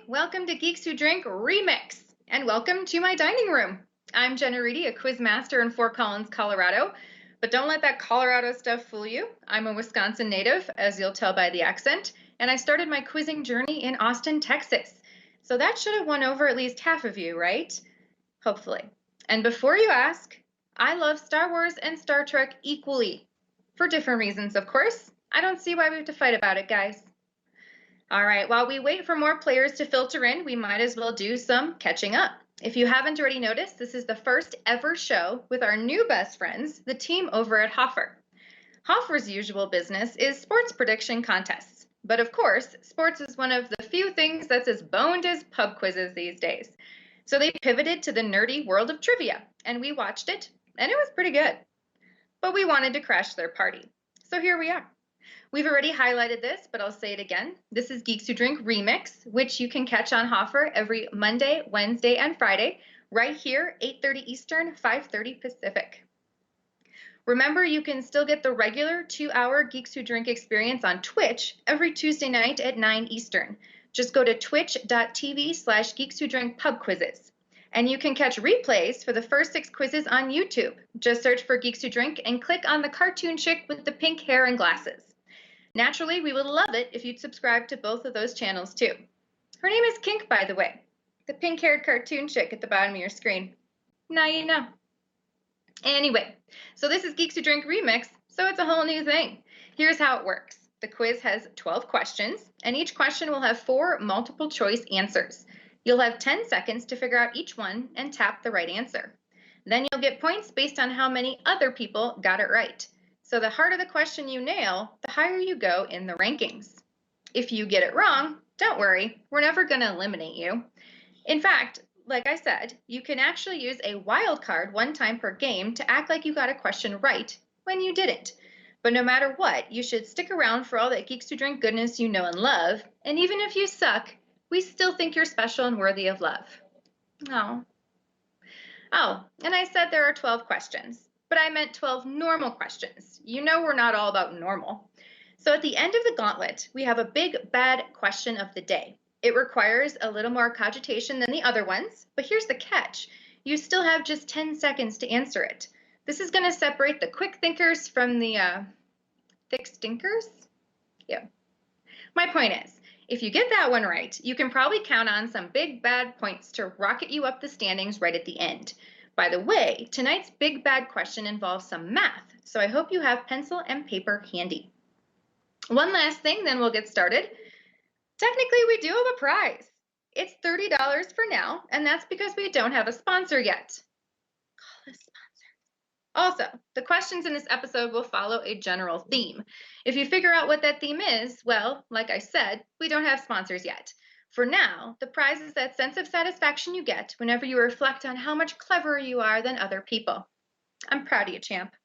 welcome to Geeks Who Drink Remix, and welcome to my dining room. I'm Jenna Reedy, a quiz master in Fort Collins, Colorado, but don't let that Colorado stuff fool you. I'm a Wisconsin native, as you'll tell by the accent, and I started my quizzing journey in Austin, Texas. So that should have won over at least half of you, right? Hopefully. And before you ask, I love Star Wars and Star Trek equally. For different reasons, of course. I don't see why we have to fight about it, guys. All right, while we wait for more players to filter in, we might as well do some catching up. If you haven't already noticed, this is the first ever show with our new best friends, the team over at HOFr. HOFr's usual business is sports prediction contests. But of course, sports is one of the few things that's as boned as pub quizzes these days. So they pivoted to the nerdy world of trivia, and we watched it, and it was pretty good. But we wanted to crash their party. So here we are. We've already highlighted this, but I'll say it again. This is Geeks Who Drink Remix, which you can catch on HOFr every Monday, Wednesday, and Friday, right here, 8:30 Eastern, 5:30 Pacific. Remember, you can still get the regular 2-hour Geeks Who Drink experience on Twitch every Tuesday night at 9 Eastern. Just go to twitch.tv/geekswhodrinkpubquizzes. And you can catch replays for the first 6 quizzes on YouTube. Just search for Geeks Who Drink and click on the cartoon chick with the pink hair and glasses. Naturally, we would love it if you'd subscribe to both of those channels too. Her name is Kink, by the way, the pink-haired cartoon chick at the bottom of your screen. Now you know. Anyway, so this is Geeks Who Drink Remix, so it's a whole new thing. Here's how it works. The quiz has 12 questions, and each question will have 4 multiple choice answers. You'll have 10 seconds to figure out each one and tap the right answer. Then you'll get points based on how many other people got it right. So the harder the question you nail, the higher you go in the rankings. If you get it wrong, don't worry, we're never going to eliminate you. In fact, like I said, you can actually use a wild card one time per game to act like you got a question right when you didn't. But no matter what, you should stick around for all that Geeks Who Drink goodness you know and love, and even if you suck, we still think you're special and worthy of love. Oh, and I said there are 12 questions. But I meant 12 normal questions. You know we're not all about normal. So at the end of the gauntlet, we have a big bad question of the day. It requires a little more cogitation than the other ones, but here's the catch. You still have just 10 seconds to answer it. This is going to separate the quick thinkers from the thick stinkers? Yeah. My point is, if you get that one right, you can probably count on some big bad points to rocket you up the standings right at the end. By the way, tonight's big bad question involves some math, so I hope you have pencil and paper handy. One last thing, then we'll get started. Technically, we do have a prize. It's $30 for now, and that's because we don't have a sponsor yet. Call a sponsor. Also, the questions in this episode will follow a general theme. If you figure out what that theme is, well, like I said, we don't have sponsors yet. For now, the prize is that sense of satisfaction you get whenever you reflect on how much cleverer you are than other people. I'm proud of you, champ.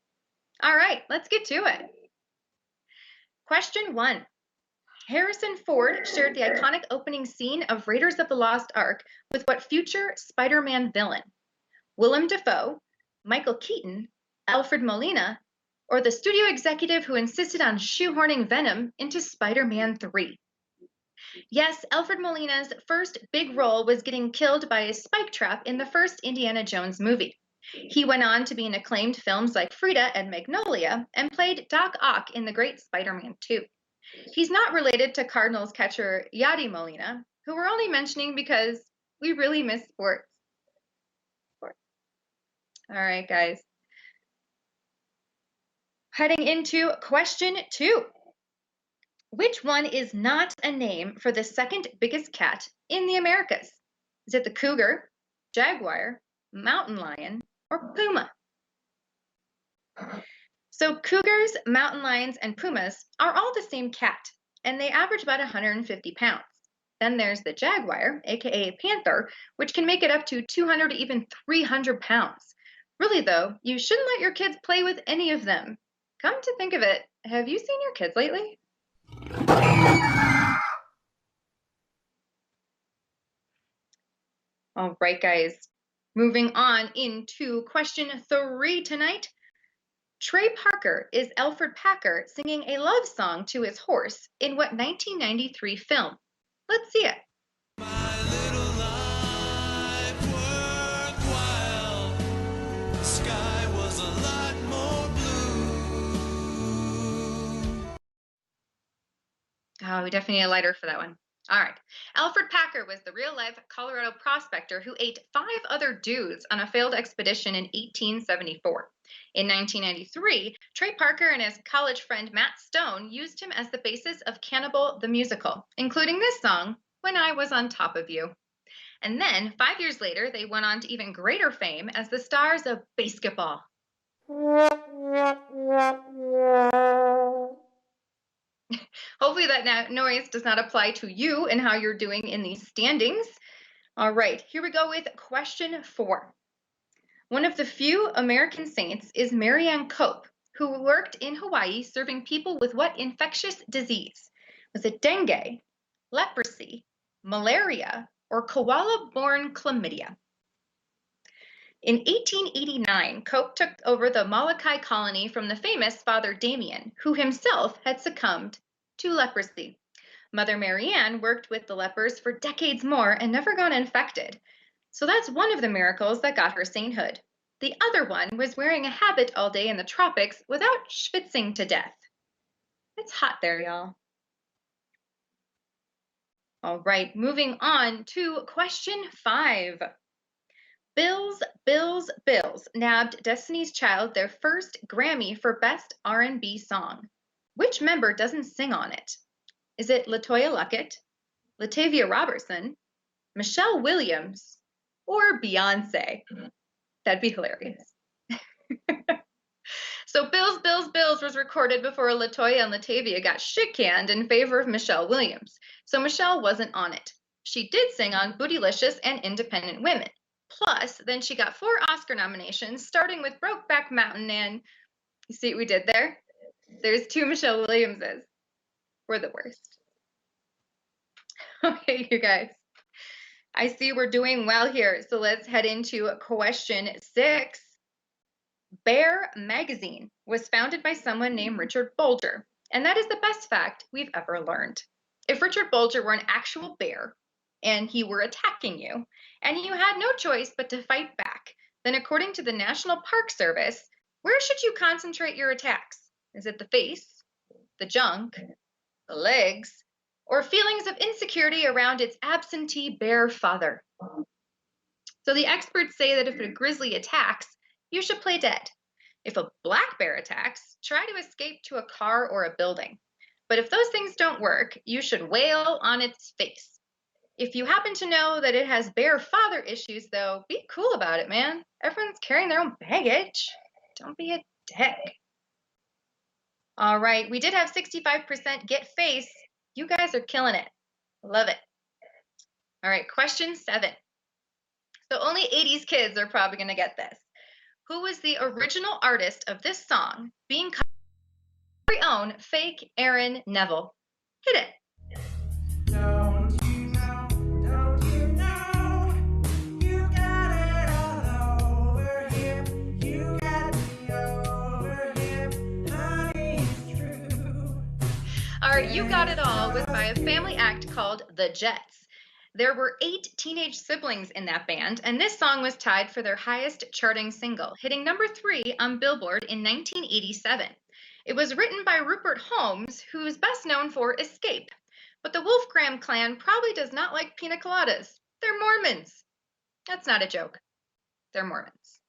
All right, let's get to it. Question 1. Harrison Ford shared the iconic opening scene of Raiders of the Lost Ark with what future Spider-Man villain? Willem Dafoe, Michael Keaton, Alfred Molina, or the studio executive who insisted on shoehorning Venom into Spider-Man 3? Yes, Alfred Molina's first big role was getting killed by a spike trap in the first Indiana Jones movie. He went on to be in acclaimed films like Frida and Magnolia and played Doc Ock in The Great Spider-Man 2. He's not related to Cardinals catcher Yadi Molina, who we're only mentioning because we really miss sports. All right, guys. Heading into question 2. Which one is not a name for the second biggest cat in the Americas? Is it the cougar, jaguar, mountain lion, or puma? So cougars, mountain lions, and pumas are all the same cat, and they average about 150 pounds. Then there's the jaguar, aka panther, which can make it up to 200 to even 300 pounds. Really though, you shouldn't let your kids play with any of them. Come to think of it, have you seen your kids lately? All right, guys. Moving on into question 3 tonight. Trey Parker is Alfred Packer singing a love song to his horse in what 1993 film? Let's see it. Oh, we definitely need a lighter for that one. All right. Alfred Packer was the real life Colorado prospector who ate 5 other dudes on a failed expedition in 1874. In 1993, Trey Parker and his college friend Matt Stone used him as the basis of Cannibal the Musical, including this song, When I Was on Top of You. And then, 5 years later, they went on to even greater fame as the stars of basketball. Hopefully that noise does not apply to you and how you're doing in these standings. All right, here we go with question 4. One of the few American saints is Marianne Cope, who worked in Hawaii serving people with what infectious disease? Was it dengue, leprosy, malaria, or koala-borne chlamydia? In 1889, Cope took over the Molokai colony from the famous Father Damien, who himself had succumbed to leprosy. Mother Marianne worked with the lepers for decades more and never got infected. So that's one of the miracles that got her sainthood. The other one was wearing a habit all day in the tropics without schwitzing to death. It's hot there, y'all. All right, moving on to question 5. Bills nabbed Destiny's Child their first Grammy for Best R&B Song. Which member doesn't sing on it? Is it LaToya Luckett, Latavia Robertson, Michelle Williams, or Beyonce? That'd be hilarious. So Bills was recorded before LaToya and Latavia got shit-canned in favor of Michelle Williams. So Michelle wasn't on it. She did sing on Bootylicious and Independent Women. Plus, then she got 4 Oscar nominations, starting with Brokeback Mountain, and you see what we did there? There's 2 Michelle Williamses. We're the worst. Okay, you guys. I see we're doing well here, so let's head into question 6. Bear magazine was founded by someone named Richard Bolger, and that is the best fact we've ever learned. If Richard Bolger were an actual bear, and he were attacking you, and you had no choice but to fight back, then according to the National Park Service, where should you concentrate your attacks? Is it the face, the junk, the legs, or feelings of insecurity around its absentee bear father? So the experts say that if a grizzly attacks, you should play dead. If a black bear attacks, try to escape to a car or a building. But if those things don't work, you should wail on its face. If you happen to know that it has bear father issues, though, be cool about it, man. Everyone's carrying their own baggage. Don't be a dick. All right, we did have 65% get face. You guys are killing it. Love it. All right, question 7. So only 80s kids are probably going to get this. Who was the original artist of this song being covered by our very own fake Aaron Neville? Hit it. Our You Got It All was by a family act called The Jets. There were 8 teenage siblings in that band, and this song was tied for their highest charting single, hitting number 3 on Billboard in 1987. It was written by Rupert Holmes, who's best known for Escape. But the Wolfgram clan probably does not like pina coladas. They're Mormons. That's not a joke. They're Mormons.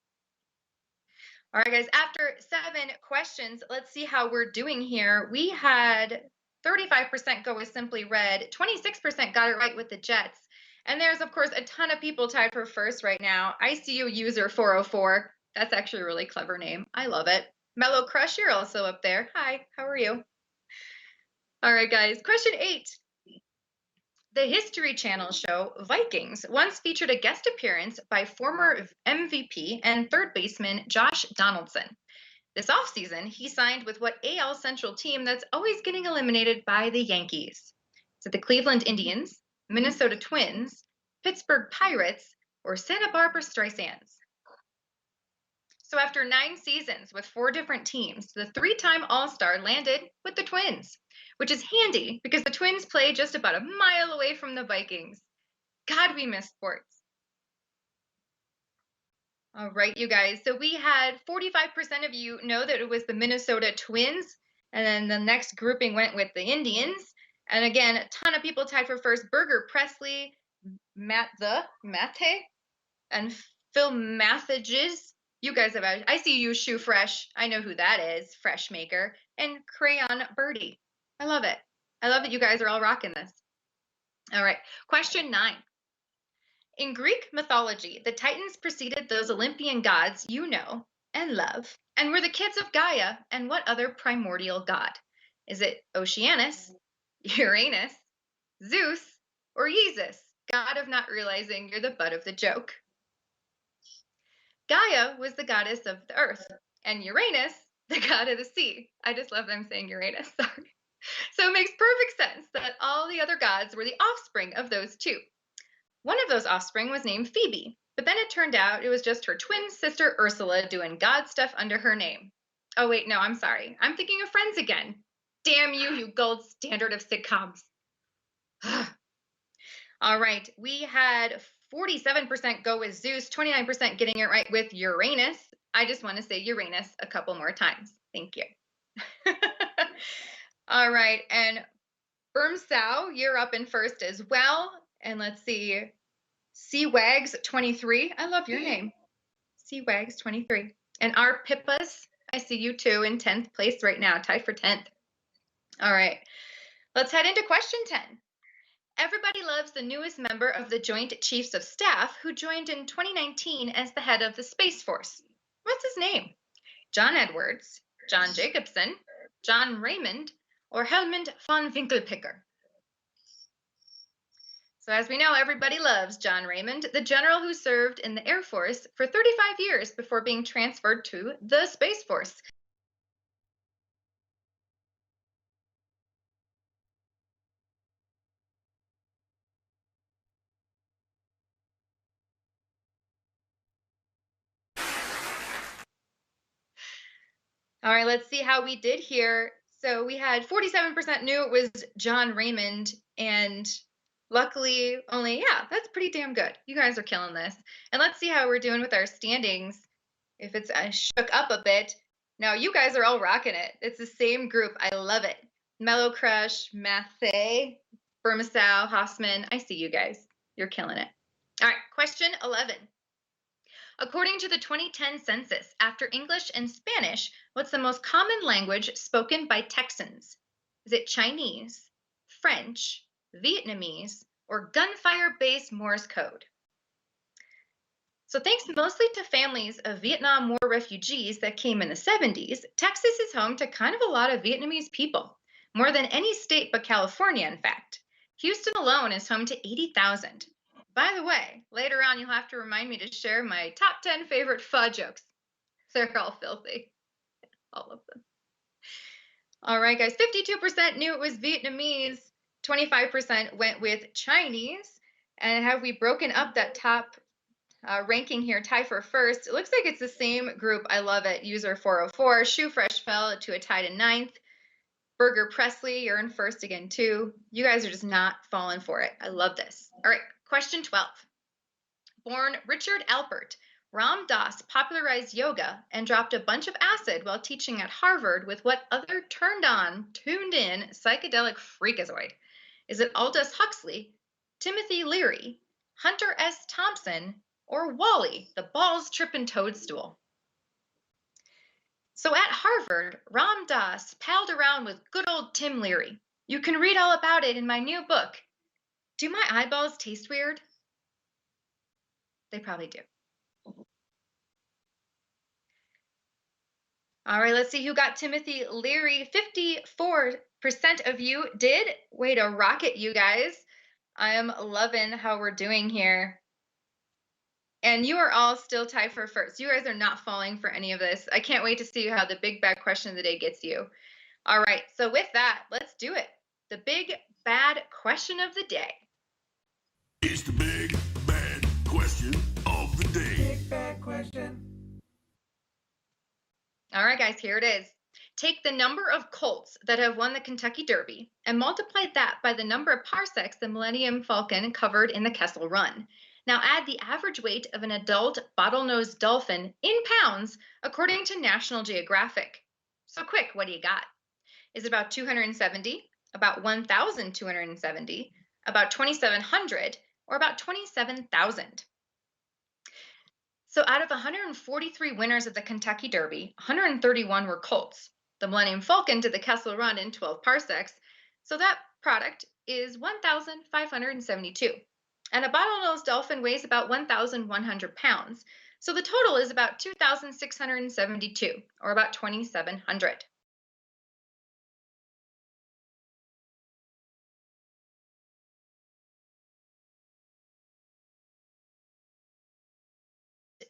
All right, guys, after 7 questions, let's see how we're doing here. We had 35% go with Simply Red, 26% got it right with the Jets, and there's, of course, a ton of people tied for first right now. ICU user 404, that's actually a really clever name. I love it. Mellow Crush, you're also up there. Hi, how are you? All right, guys, question 8. The History Channel show Vikings once featured a guest appearance by former MVP and third baseman Josh Donaldson. This offseason, he signed with what AL Central team that's always getting eliminated by the Yankees? Is it the Cleveland Indians, Minnesota Twins, Pittsburgh Pirates, or Santa Barbara Streisand? So after 9 seasons with 4 different teams, the 3-time All-Star landed with the Twins, which is handy because the Twins play just about a mile away from the Vikings. God, we miss sports. All right, you guys. So we had 45% of you know that it was the Minnesota Twins, and then the next grouping went with the Indians, And again, a ton of people tied for first. Burger Presley, Mate, and Phil Mathages. You guys have, I see you, Shoe Fresh. I know who that is, Fresh Maker. And Crayon Birdie. I love it. I love that you guys are all rocking this. All right, question 9. In Greek mythology, the Titans preceded those Olympian gods you know and love, and were the kids of Gaia and what other primordial god? Is it Oceanus, Uranus, Zeus, or Yeezus, god of not realizing you're the butt of the joke? Gaia was the goddess of the earth, and Uranus, the god of the sea. I just love them saying Uranus, sorry. So it makes perfect sense that all the other gods were the offspring of those two. One of those offspring was named Phoebe, but then it turned out it was just her twin sister Ursula doing god stuff under her name. Oh, wait, no, I'm sorry. I'm thinking of Friends again. Damn you, you gold standard of sitcoms. All right, we had 47% go with Zeus, 29% getting it right with Uranus. I just want to say Uranus a couple more times. Thank you. All right, and Bermsow, you're up in first as well. And let's see, Cwags23. I love your name. Cwags23. And our Pippas, I see you too in 10th place right now, tied for 10th. All right, let's head into question 10. Everybody loves the newest member of the Joint Chiefs of Staff who joined in 2019 as the head of the Space Force. What's his name? John Edwards, John Jacobson, John Raymond, or Helmut von Winkelpicker? So as we know, everybody loves John Raymond, the general who served in the Air Force for 35 years before being transferred to the Space Force. All right, let's see how we did here. So we had 47% knew it was John Raymond, and luckily only, yeah, that's pretty damn good. You guys are killing this. And let's see how we're doing with our standings. If it's shook up a bit. Now you guys are all rocking it. It's the same group. I love it. Mellow Crush, Mathay, Bermasow, Hossman. I see you guys. You're killing it. All right, question 11. According to the 2010 census, after English and Spanish, what's the most common language spoken by Texans? Is it Chinese, French, Vietnamese, or gunfire-based Morse code? So thanks mostly to families of Vietnam War refugees that came in the 70s, Texas is home to kind of a lot of Vietnamese people, more than any state but California, in fact. Houston alone is home to 80,000. By the way, later on you'll have to remind me to share my top 10 favorite pho jokes. They're all filthy, all of them. All right, guys, 52% knew it was Vietnamese, 25% went with Chinese. And have we broken up that top ranking here, tie for first? It looks like it's the same group. I love it. User 404. Shoe Fresh fell to a tie to 9th. Burger Presley, you're in first again, too. You guys are just not falling for it. I love this. All right, question 12. Born Richard Alpert, Ram Dass popularized yoga and dropped a bunch of acid while teaching at Harvard with what other tuned in psychedelic freakazoid? Is it Aldous Huxley, Timothy Leary, Hunter S. Thompson, or Wally, the balls tripping toadstool? So at Harvard, Ram Dass palled around with good old Tim Leary. You can read all about it in my new book. Do my eyeballs taste weird? They probably do. All right, let's see who got Timothy Leary. 54% of you did. Way to rock it, you guys. I am loving how we're doing here. And you are all still tied for first. You guys are not falling for any of this. I can't wait to see how the big bad question of the day gets you. All right, so with that, let's do it. The big bad question of the day. It's the big bad question of the day. Big bad question. All right, guys, here it is. Take the number of colts that have won the Kentucky Derby and multiply that by the number of parsecs the Millennium Falcon covered in the Kessel Run. Now add the average weight of an adult bottlenose dolphin in pounds according to National Geographic. So quick, what do you got? Is it about 270, about 1,270, about 2,700, or about 27,000? So out of 143 winners of the Kentucky Derby, 131 were colts. The Millennium Falcon did the Kessel Run in 12 parsecs. So that product is 1,572. And a bottlenose dolphin weighs about 1,100 pounds. So the total is about 2,672, or about 2,700.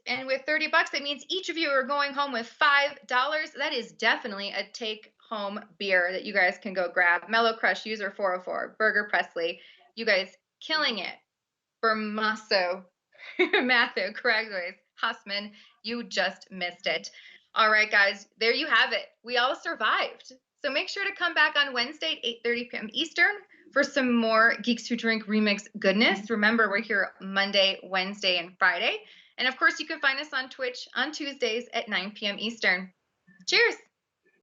And with 30 bucks, that means each of you are going home with $5. That is definitely a take home beer that you guys can go grab. Mellow Crush user 404, Burger Presley. You guys killing it. Bermaso, Matthew, Craigways, Hussman, you just missed it. All right, guys, there you have it. We all survived. So make sure to come back on Wednesday at 8:30 p.m. Eastern for some more Geeks Who Drink remix goodness. Remember, we're here Monday, Wednesday, and Friday. And of course, you can find us on Twitch on Tuesdays at 9 p.m. Eastern. Cheers.